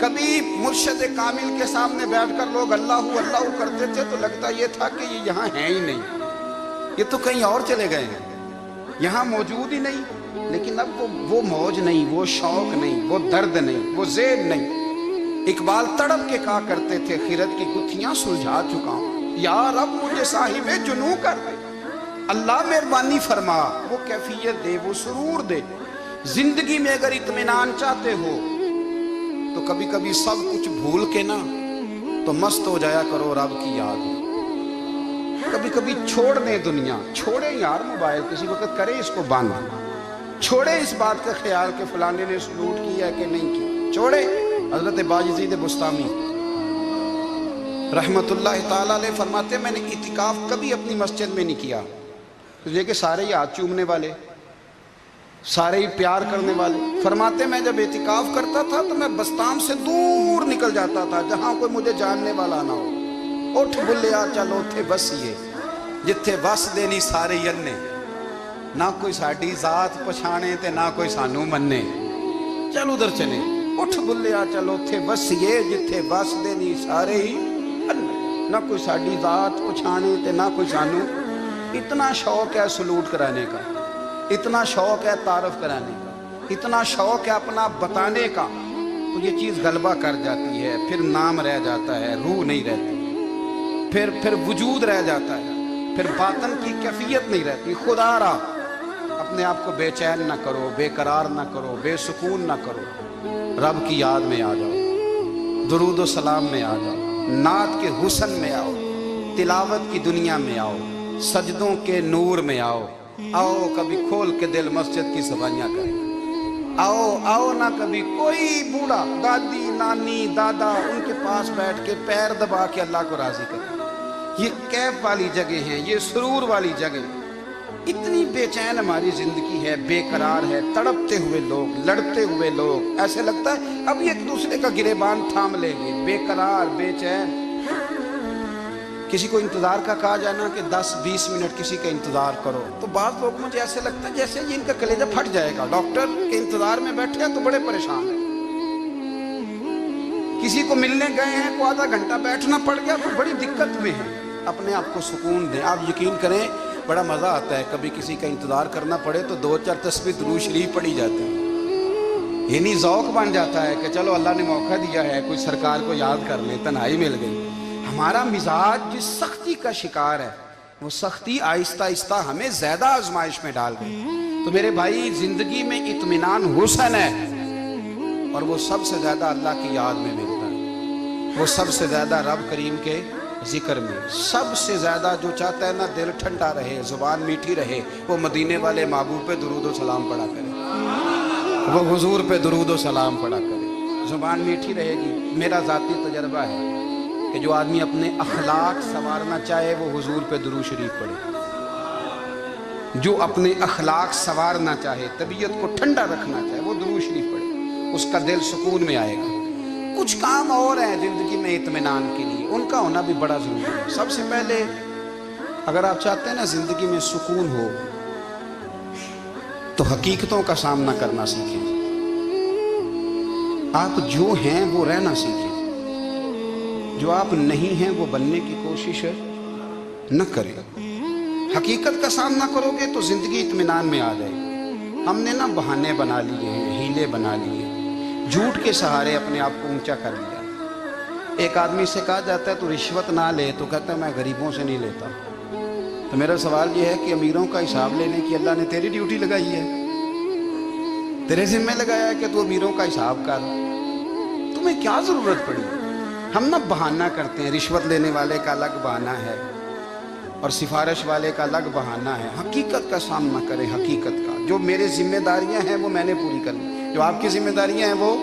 کبھی مرشد کامل کے سامنے بیٹھ کر لوگ اللہ اللہ کرتے تھے تو لگتا یہ تھا کہ یہ یہاں ہیں ہی نہیں، یہ تو کہیں اور چلے گئے ہیں، یہاں موجود ہی نہیں۔ لیکن اب وہ موج نہیں، وہ شوق نہیں، وہ درد نہیں، وہ زیب نہیں۔ اقبال تڑپ کے کہا کرتے تھے خیرت کی گتھیاں سلجھا چکا ہوں، یا رب مجھے صاحب جنوں کر دے، اللہ مہربانی فرما، وہ کیفیت دے، وہ سرور دے۔ زندگی میں اگر اطمینان چاہتے ہو تو کبھی کبھی سب کچھ بھول کے نا تو مست ہو جایا کرو رب کی یاد میں۔ کبھی کبھی چھوڑ دیں دنیا، چھوڑیں یار موبائل، کسی وقت کریں اس کو بند، چھوڑیں اس بات کا خیال کہ فلانے نے سلوٹ کیا ہے کہ نہیں کیا، چھوڑیں۔ حضرت باجزید بستامی رحمت اللہ تعالیٰ علیہ فرماتے ہیں میں نے اعتکاف کبھی اپنی مسجد میں نہیں کیا، یہ کہ سارے ہی ہاتھ چومنے والے، سارے ہی پیار کرنے والے۔ فرماتے میں جب اعتکاف کرتا تھا تو میں بستام سے دور نکل جاتا تھا جہاں کوئی مجھے جاننے والا نہ ہو۔ اٹھ بلیا چلو اتھے بسیے جتھے بس دینی سارے ینے، نہ کوئی ساڈی ذات پچھانے تے نہ کوئی سانو مننے، چل ادھر چلے۔ اٹھ بلیا چلو اتھے بسیے جتھے بس دینی سارے ہی ینے، نہ کوئی ساڈی ذات پچھانے تے نہ کوئی سانو۔ اتنا شوق ہے سلوٹ کرانے کا، اتنا شوق ہے تعارف کرانے کا، اتنا شوق ہے اپنا بتانے کا، تو یہ چیز غلبہ کر جاتی ہے، پھر نام رہ جاتا ہے، روح نہیں رہتی، پھر وجود رہ جاتا ہے، پھر باطن کی کیفیت نہیں رہتی۔ خدا را اپنے آپ کو بے چین نہ کرو، بے قرار نہ کرو، بے سکون نہ کرو، رب کی یاد میں آ جاؤ، درود و سلام میں آ جاؤ، نعت کے حسن میں آؤ، تلاوت کی دنیا میں آؤ، سجدوں کے نور میں آؤ۔ آؤ کبھی کھول کے دل مسجد کی صفائیاں کریں، آؤ آؤ نہ کبھی کوئی بوڑھا، دادی، نانی، دادا، ان کے پاس بیٹھ کے پیر دبا کے اللہ کو راضی کریں۔ یہ کیف والی جگہ ہیں، یہ سرور والی جگہ۔ اتنی بے چین ہماری زندگی ہے، بے قرار ہے، تڑپتے ہوئے لوگ، لڑتے ہوئے لوگ، ایسے لگتا ہے اب ایک دوسرے کا گریبان تھام لیں گے، بے قرار، بے چین۔ کسی کو انتظار کا کہا جائے نا کہ 10-20 منٹ کسی کا انتظار کرو تو بعض لوگ مجھے ایسے لگتا ہے جیسے یہ ان کا کلیجہ پھٹ جائے گا، ڈاکٹر کے انتظار میں بیٹھے ہیں تو بڑے پریشان ہیں۔ کسی کو ملنے گئے ہیں کو آدھا گھنٹہ بیٹھنا پڑ گیا تو بڑی دقت میں ہیں۔ اپنے آپ کو سکون دیں۔ آپ یقین کریں بڑا مزہ آتا ہے، کبھی کسی کا انتظار کرنا پڑے تو 2-4 تسبیح درود شریف پڑھی جاتی ہے، یعنی ذوق بن جاتا ہے کہ چلو اللہ نے موقع دیا ہے، کوئی سرکار کو یاد کر لیں، تنہائی مل گئی۔ ہمارا مزاج جس سختی کا شکار ہے وہ سختی آہستہ آہستہ ہمیں زیادہ آزمائش میں ڈال گئی۔ تو میرے بھائی زندگی میں اطمینان حسن ہے، اور وہ سب سے زیادہ اللہ کی یاد میں ملتا ہے، وہ سب سے زیادہ رب کریم کے ذکر میں۔ سب سے زیادہ جو چاہتا ہے نا دل ٹھنڈا رہے، زبان میٹھی رہے، وہ مدینے والے محبوب پہ درود و سلام پڑھا کرے، وہ حضور پہ درود و سلام پڑھا کرے، زبان میٹھی رہے گی۔ میرا ذاتی تجربہ ہے کہ جو آدمی اپنے اخلاق سنوارنا چاہے وہ حضور پہ درود شریف پڑھے، جو اپنے اخلاق سنوارنا چاہے، طبیعت کو ٹھنڈا رکھنا چاہے، وہ درود شریف پڑھے، اس کا دل سکون میں آئے گا۔ کچھ کام اور ہیں زندگی میں اطمینان کے لیے، ان کا ہونا بھی بڑا ضروری ہے۔ سب سے پہلے اگر آپ چاہتے ہیں نا زندگی میں سکون ہو تو حقیقتوں کا سامنا کرنا سیکھیں، آپ جو ہیں وہ رہنا سیکھیں، جو آپ نہیں ہیں وہ بننے کی کوشش نہ کریں۔ حقیقت کا سامنا کرو گے تو زندگی اطمینان میں آ جائے گی۔ ہم نے نا بہانے بنا لیے ہیں، ہیلے بنا لیے، جھوٹ کے سہارے اپنے آپ کو اونچا کر لیا۔ ایک آدمی سے کہا جاتا ہے تو رشوت نہ لے، تو کہتا ہے میں غریبوں سے نہیں لیتا۔ تو میرا سوال یہ ہے کہ امیروں کا حساب لینے کی اللہ نے تیری ڈیوٹی لگائی ہے، تیرے ذمہ لگایا ہے کہ تو امیروں کا حساب کر، تمہیں کیا ضرورت پڑی؟ ہم نا بہانہ کرتے ہیں، رشوت لینے والے کا الگ بہانہ ہے اور سفارش والے کا الگ بہانہ ہے۔ حقیقت کا سامنا کریں، حقیقت کا۔ جو میرے ذمہ داریاں ہیں وہ میں نے پوری کرنی، جو آپ کی ذمہ داریاں ہیں وہ